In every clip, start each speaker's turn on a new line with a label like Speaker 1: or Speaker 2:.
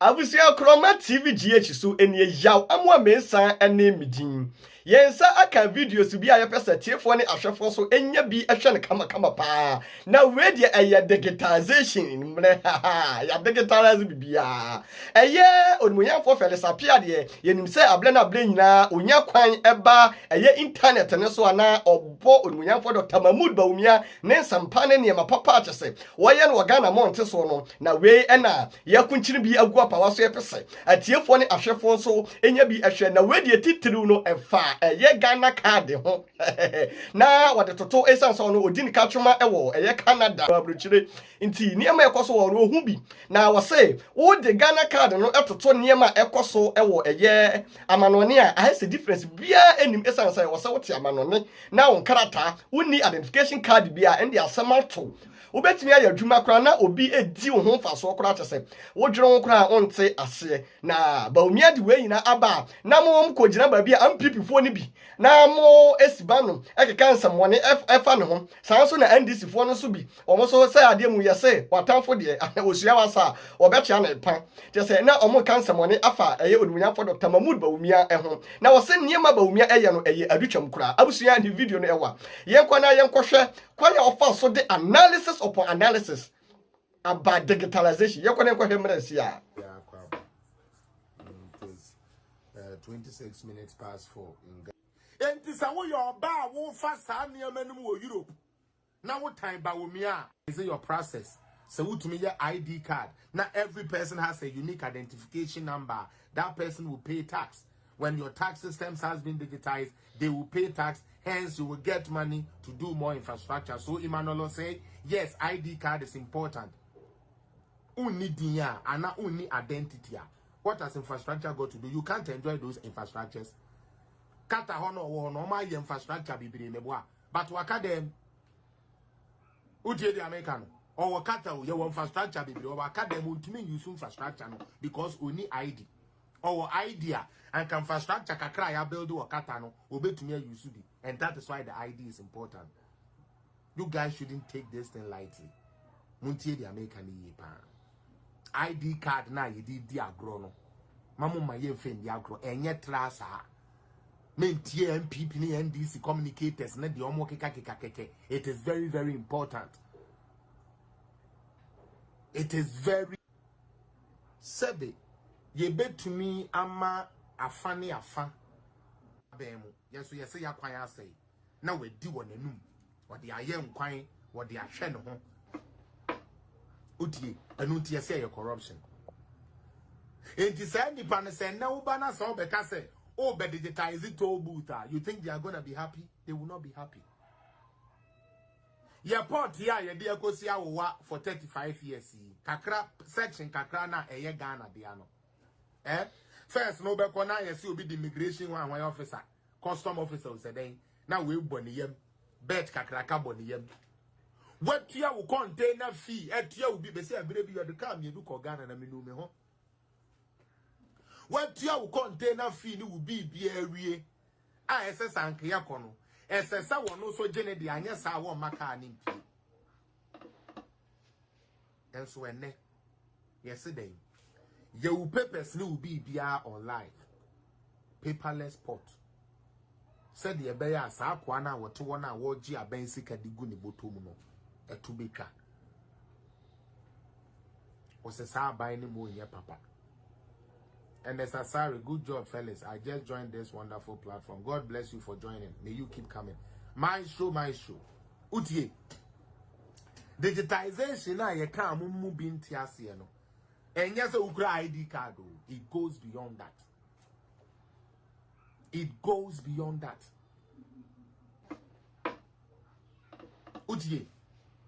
Speaker 1: Abusia Kroma TV GH so eni yaw amwa mensan ene midin. Yensa aka videos bi a yepese tiefo ne ahwefo so enya bi ehwe ne kama pa. Na we de eye digitalization mre ya digitalize bibia. Eye onmuyanfo Felix Appiah de yenim se able na able nyina onya kwan eba eye internet ne so ana obo onmuyanfo Dr. Bawumia ne nsampa ne niema papa achese. Woye no Ghana monte so no na we ena yakunchiri bi agu apawa so yepese. Atiefo ne ahwefo so enya bi ehwe na we de titiri no efa eye Ghana card ho na wade toto esanso no odin katwoma ewo eye Canada abrochire nti niema ekoso wo ro hu bi na wo se wo de Ghana card no etoto niema ekoso ewo eye amanone a ahese difference bia enim esanso wo se wote amanone na won karata woni identification card bia ende asamato obetimi aya adwuma kra na obi edi wo ho faso kra tese wo dwere wo kra onte ase na Bawumia de we nyina aba na mo mkogina ba bia ampipifo ni bi na mo esiba no ekeka nsamone efa ne ho sanso na NDC fo no so bi omo so say ade mu yese watamfo de osua wasa obetia na pan tese na omo kan nsamone afa eye onumunyafo Dr. Bawumia eho na wo se niema Bawumia eye no eye adutwam kra abusua ni video no ewa yenkwa na yenkohwe kwanya ofa so de analysis upon analysis about digitalization. You can go here, yeah.
Speaker 2: 26 minutes past 4. And this is your bar won't fast near Europe. Now, what time Bawumia is your process? So, to me, your ID card. Now, every person has a unique identification number. That person will pay tax. When your tax systems has been digitized, they will pay tax. Hence, you will get money to do more infrastructure. So, Emmanuel say, yes, ID card is important. Only diya, and not only identity. What has infrastructure got to do? You can't enjoy those infrastructures. Kata hono wo no ma infrastructure bibiri meboa. But wakadem utie the American or wakata your infrastructure bibiri or wakadem ultimate use infrastructure no because only ID. Our idea and infrastructure kakra ya build wakata no obetumi use bi. And that is why the ID is important. You guys shouldn't take this thing lightly. Muntie the American yepa. ID card na yedi di agro no. Mamu ma ye fen di agro enye trasa. Mentie MPP ni NDC communicators na di omo keke. It is very, very important. It is very sebe. Ye bet to me ama afani afa. Bemu. Yes ya kwan ya say. Na we di won enum. What the aye nkwan, what the ahwe no ho. Utie, anu tie say your corruption. Enti say nipa ne say na uba na so be ka say, oh be digitize toll booth. You think they are going to be happy? They will not be happy. Your port here ye dey akosi awowa for 35 years. Kakra section kakra na eye Ghana dia no. First no be kona ye see obi the immigration one officer, custom officer say den na we boniyem, bet kakraka boniyem. What you will container fee at you will be say baby you the come you do ko Ghana na me no me ho. What you will container fee will be area. SS and Kriakono. SS one also generate the anya sa won maka ni pie. And so when yesterday your papers will be bia online. Paperless port. Said the beya sa kwana wo to wona wo gi abensi kadigu ni botomu no etubeka. Was a sa by ni mo nya papa. And as a sorry, good job, Felix. I just joined this wonderful platform. God bless you for joining. May you keep coming. My show. Utie. Digitalization na ye ka mu binti ase no. Enya se ukra ID card. It goes beyond that. It goes beyond that. Utie.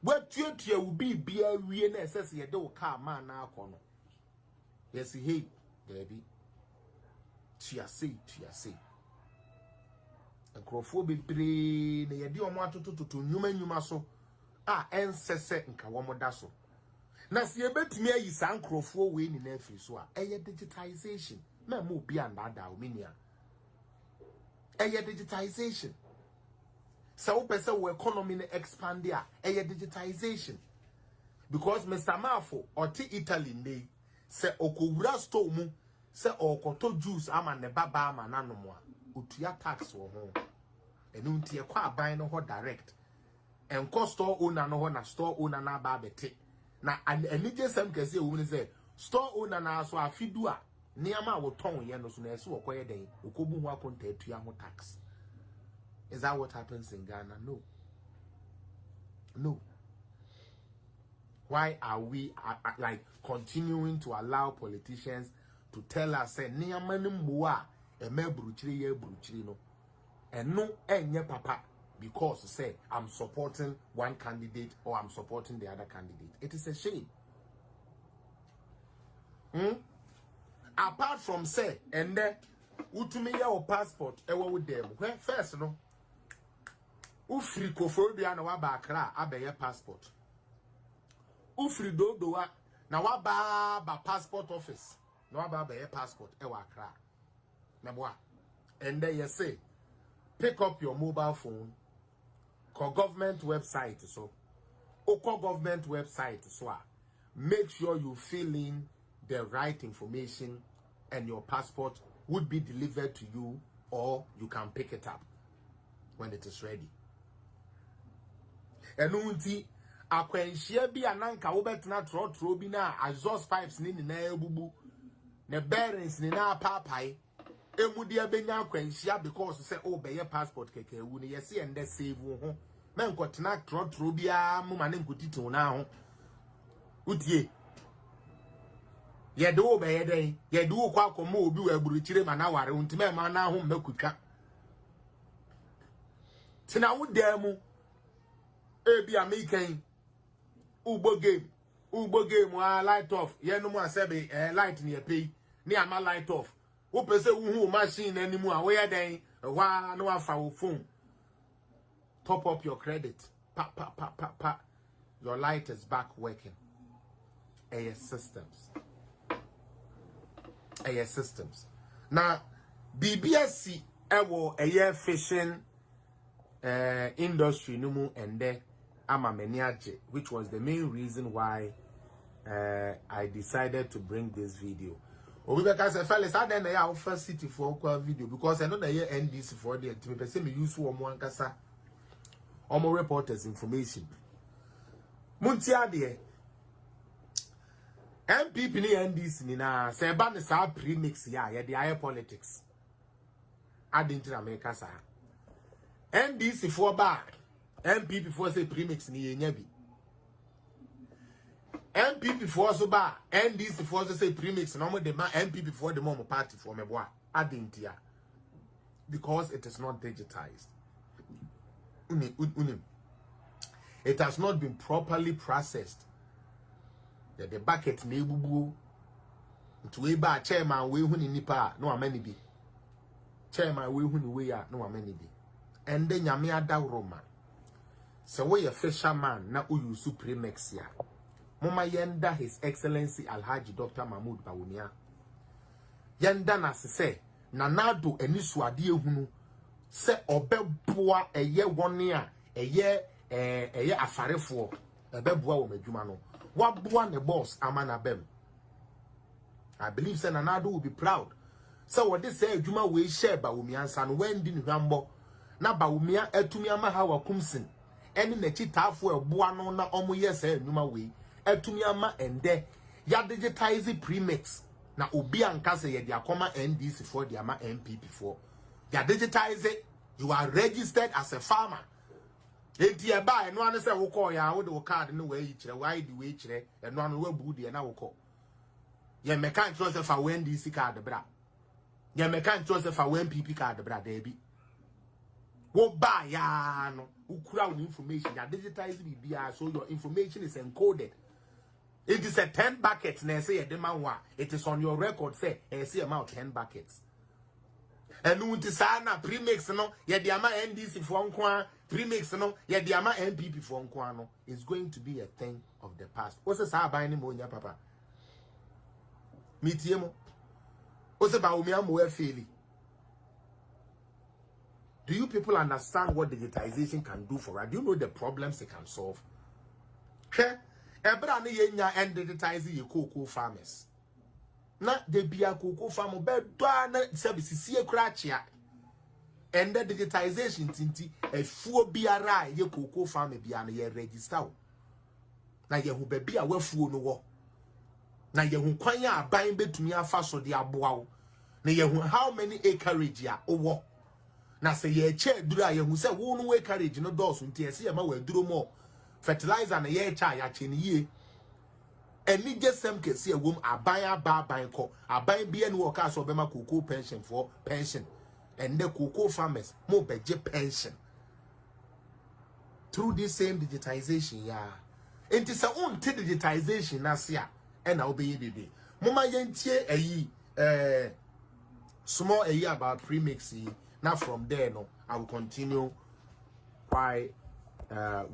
Speaker 2: What you will be we na SS ye do car man na akono. Yes, hey. Baby, tia say. A crofobia brain, a dear mato to human so. Ensese nka womodaso. Na si ebet me yi san crofo we ni na afiri so a digitization. Na mo bia na da ominia. Digitization. So pese wo economy na expand there. Digitization. Because Mr. Mafo or Italy se okowura store mu se okoto juice ama ne baba ama nanom a otua tax wo ho enu ntie kwa aban no ho direct enko store owner no ho na store owner na ba bete na anije sam kase wo ni se store owner na so afidu a niama wo ton ye no so na ese wo koye den okobu ho akonta atua ho tax. Is that what happens in Ghana? No. No. Why are we like continuing to allow politicians to tell us say niama ni mboa eme bruchiri ye bruchiri no and no enye papa because say I'm supporting one candidate or I'm supporting the other candidate? It is a shame. Apart from say and then utumi your passport ewo with them where first no ufri kofobia na waba Accra abeye passport ufri dodoa na waba ba passport office na waba abeye passport ewa Accra meboa and then you say pick up your mobile phone call government website so call government website so make sure you fill in the right information and your passport would be delivered to you or you can pick it up when it is ready. Enunti akwanhia bi ananka wo betena trotro bi na exhaust pipes ni na ebubu ne bearings ni na papai emudi abenya akwanhia because say oh be your passport keke wu ni yesi ende save wo ho men kotena trotro bi a mu mane nkotiti na ho utie ye do be ye den ye do kwa akoma obi wa aburuchire mana ware untime ma na ho mmekutwa tina wo demu ebi amikan ugbo game light off ye no mu asebe light ni pay ni ama light off wo pese wo hu machine animu a wo ye den wa no afa wo phone top up your credit pa your light is back working. Systems now BBSC ewo fishing industry numu ende ama meniaje, which was the main reason why I decided to bring this video. Because Felix, I didn't know first city for video because I know that here NDC for the to me use one kasa omo reporters information. Muntia de MPP ni NDC ni na se ba ne sa premix ya ye de politics. Adinti na America sa. NDC for ba MPP for say premix ni ye nya bi. MPP for so ba NDC for say premix no mo de ma MPP for the mom party for me boa adintia because it is not digitized. It has not been properly processed. The bucket na ebubu to we ba chairman we hu ni nipa no amani bi chairman we hu ni we ya no amani bi ende nyame adawroma se we ye fisherman na uyu supremax ya mama yenda his excellency Alhaji Dr. Mahmoud Bawumia yenda na se na nado enisu ade ehunu se obeboa eye wone a eye afarefo ebeboa wo madwuma no waboa ne boss amana bem. I believe say Nanado will be proud. So what they say adwuma we share Bawumia ansa no wendi ni hwambo na Bawumia etumi ama ha wakumsin eni na chitafo eboa no na omo yesa adwuma we etumi ama ende ya digitize premix na obi ankase ye de akoma NDC for the ama MPP for ya digitize it. You are registered as a farmer. Enti e ba eno ane se wo call ya wo de card no we kire why the way kire eno ano we bu de na wo call ye mechanic trust fa we NDC card bra ye mechanic trust fa we MPP card bra da bi wo ba ya no ukura wo information ya digitize bibia so your information is encoded. It is a 10 buckets na say the man wa it is on your record say say amount 10 buckets. And unti sana premix no ye de ama NDC for nko premix no ye de ama MPP for nko no is going to be a thing of the past. What's sa ban ni mo nya papa mitie mo o se Bawumia mo e faili. Do you people understand what digitization can do for us? Do you know the problems it can solve? Ebra ne ye nya and digitize ye cocoa farmers. na de bia cocoa farm be do na service sie kura chia and the digitalization tinti efuo biara ye cocoa farm bia na ye register wo na ye hu ba bia wafuo no wo na ye hu kwan ya aban betumi afa so de aboa wo na ye hu how many acreage ya wo na se ye che duru a ye hu se wo no acreage no dose nti ese ye ma wa duru mo fertilizer na ye cha ya che ni ye eni gesem kese wom aban aba aban ko aban bia no ka so be ma cocoa pension for pension and the cocoa farmers mo beje pension through this same digitization ya enti se unti digitization na se a na obeye dede moma yentie ayi small ayi about premix. Now from there no I will continue why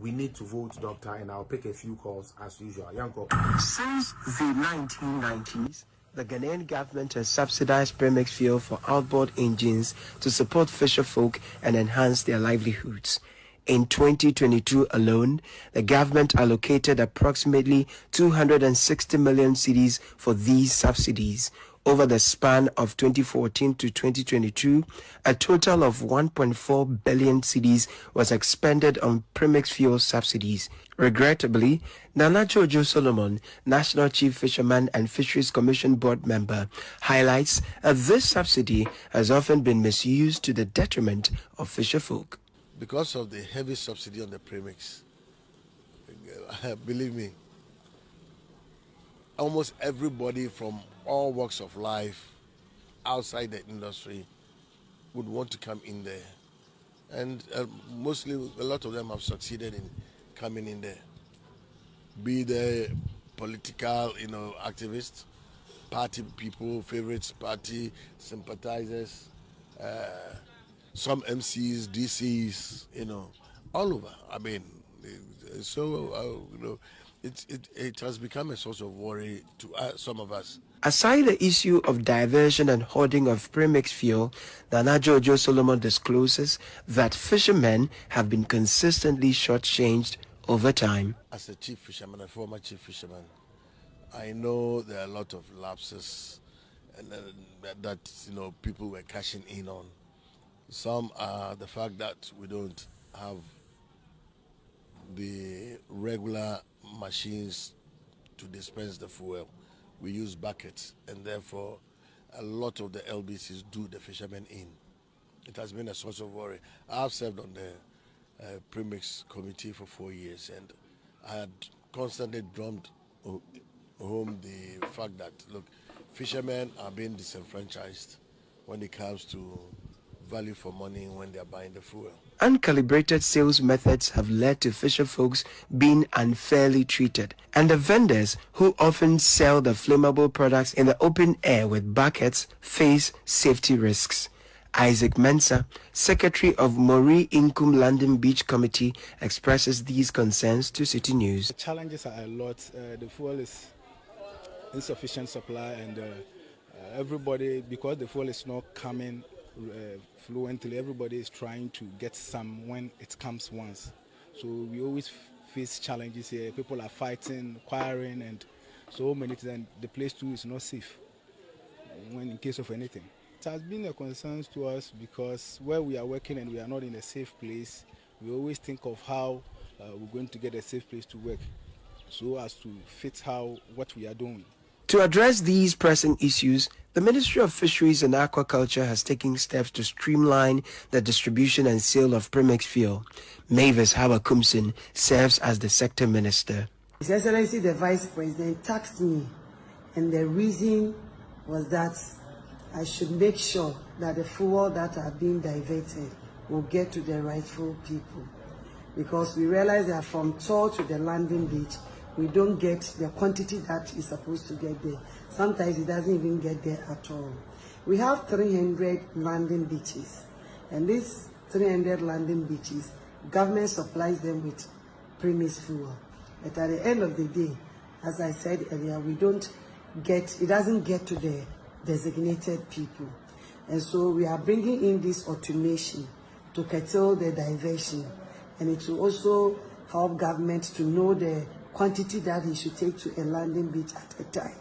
Speaker 2: we need to vote, doctor, and I'll pick a few calls as usual. Yanko.
Speaker 3: Since the 1990s, the Ghanaian government has subsidized premix fuel for outboard engines to support fisherfolk and enhance their livelihoods. In 2022 alone, the government allocated approximately 260 million cedis for these subsidies. Over the span of 2014 to 2022, a total of 1.4 billion cedis was expended on premix fuel subsidies. Regrettably, Nana Jojo Solomon, National Chief Fisherman and Fisheries Commission Board member, highlights that this subsidy has often been misused to the detriment of fisherfolk.
Speaker 4: Because of the heavy subsidy on the premix, believe me, almost everybody from all walks of life outside the industry would want to come in there. And mostly, a lot of them have succeeded in coming in there. Be they political, activists, party people, favorites, party sympathizers, some MCs, DCs, all over. I mean, so, it has become a source of worry to some of us.
Speaker 3: Aside the issue of diversion and hoarding of premix fuel, Nana Jojo Solomon discloses that fishermen have been consistently shortchanged over time.
Speaker 4: As a chief fisherman, a former chief fisherman, I know there are a lot of lapses and that people were cashing in on. Some are the fact that we don't have the regular machines to dispense the fuel. We use buckets, and therefore a lot of the LBCs do the fishermen in. It has been a source of worry. I've served on the premix committee for 4 years, and I had constantly drummed home the fact that, look, fishermen are being disenfranchised when it comes to value for money when they are buying the fuel.
Speaker 3: Uncalibrated sales methods have led to fisher folks being unfairly treated, and the vendors who often sell the flammable products in the open air with buckets face safety risks. Isaac Mensah, Secretary of Mori Inkum Landing Beach Committee, expresses these concerns to City News.
Speaker 5: The challenges are a lot. The fuel is insufficient supply, and everybody, because the fuel is not coming fluently, everybody is trying to get some when it comes once. So we always face challenges here. People are fighting, quarreling, and so many things, and the place too is not safe when in case of anything. It has been a concern to us because where we are working and we are not in a safe place, we always think of how we're going to get a safe place to work so as to fit what we are doing.
Speaker 3: To address these pressing issues, the Ministry of Fisheries and Aquaculture has taken steps to streamline the distribution and sale of premix fuel. Mavis Hawakumsin serves as the sector minister.
Speaker 6: His Excellency the Vice President tasked me, and the reason was that I should make sure that the fuel that are being diverted will get to the rightful people. Because we realize that from tour to the landing beach, we don't get the quantity that is supposed to get there. Sometimes it doesn't even get there at all. We have 300 landing beaches, and these 300 landing beaches, government supplies them with premix fuel. But at the end of the day, as I said earlier, it doesn't get to the designated people. And so we are bringing in this automation to curtail the diversion, and it will also help government to know the quantity that he should take to a landing beach at a time.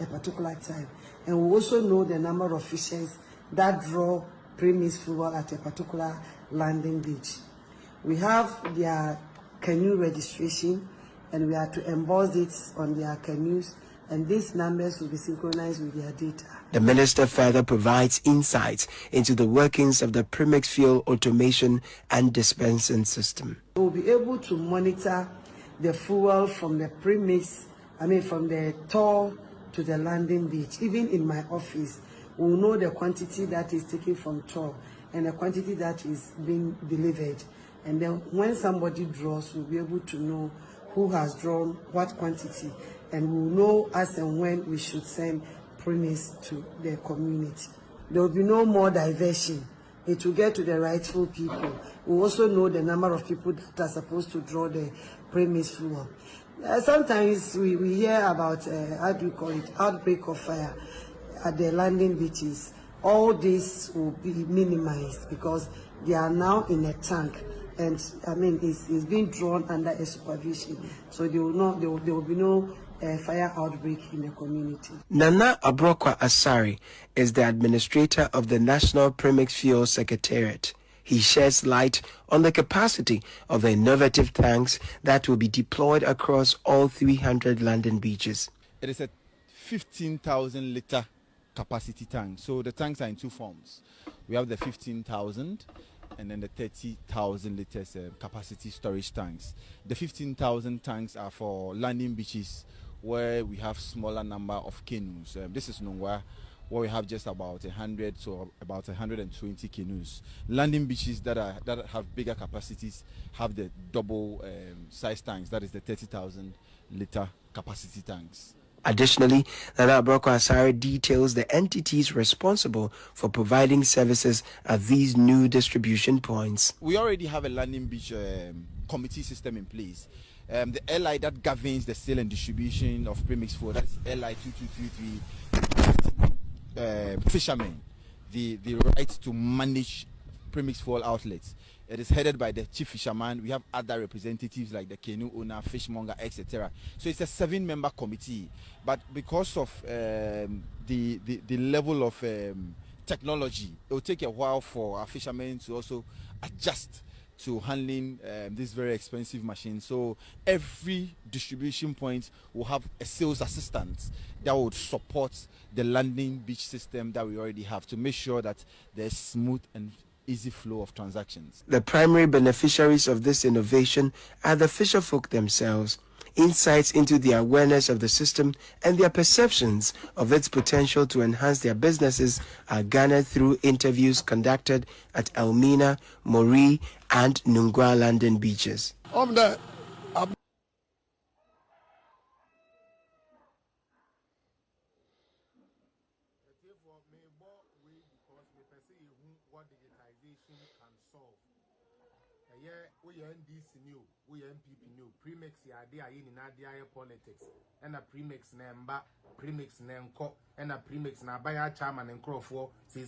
Speaker 6: a particular time. And we also know the number of fishers that draw premix fuel at a particular landing beach. We have their canoe registration, and we are to emboss it on their canoes, and these numbers will be synchronized with their data.
Speaker 3: The minister further provides insights into the workings of the premix fuel automation and dispensing system.
Speaker 6: We'll be able to monitor the fuel from the premix, from the tow to the landing beach. Even in my office, we'll know the quantity that is taken from tow and the quantity that is being delivered. And then when somebody draws, we'll be able to know who has drawn what quantity, and we'll know as and when we should send premix to the community. There will be no more diversion. It will get to the rightful people. We also know the number of people that are supposed to draw the premix fuel. Sometimes we hear about, outbreak of fire at the landing beaches. All this will be minimized because they are now in a tank, and it's being drawn under a supervision, so there will be no fire outbreak in the community.
Speaker 3: Nana Abrokwa Asari is the administrator of the National Premix Fuel Secretariat. He sheds light on the capacity of the innovative tanks that will be deployed across all 300 landing beaches.
Speaker 5: It is a 15,000 liter capacity tank. So the tanks are in two forms. We have the 15,000 and then the 30,000 liters capacity storage tanks. The 15,000 tanks are for landing beaches where we have smaller number of canoes. This is Nungwa, where we have just about 100 to about 120 canoes. Landing beaches that have bigger capacities have the double size tanks, that is the 30,000 liter capacity tanks.
Speaker 3: Additionally, Nana Abrokwa Asari details the entities responsible for providing services at these new distribution points.
Speaker 5: We already have a landing beach committee system in place. The LI that governs the sale and distribution of premix fuel, that's LI 2233, fishermen, the right to manage premix fuel outlets. It is headed by the chief fisherman. We have other representatives like the canoe owner, fishmonger, etc. So it's a 7-member committee. But because of the level of technology, it will take a while for our fishermen to also adjust to handling this very expensive machine. So every distribution point will have a sales assistant that would support the landing beach system that we already have to make sure that there's smooth and easy flow of transactions.
Speaker 3: The primary beneficiaries of this innovation are the fisherfolk themselves. Insights into the awareness of the system and their perceptions of its potential to enhance their businesses are garnered through interviews conducted at Elmina, Mori, and Nungwa landing beaches.
Speaker 2: What digitalization can solve. We are NDC new, we are MPP new. Premix idea in Nadia politics, and a premix number, premix nanko, and a premix na buyer chairman and crowd for say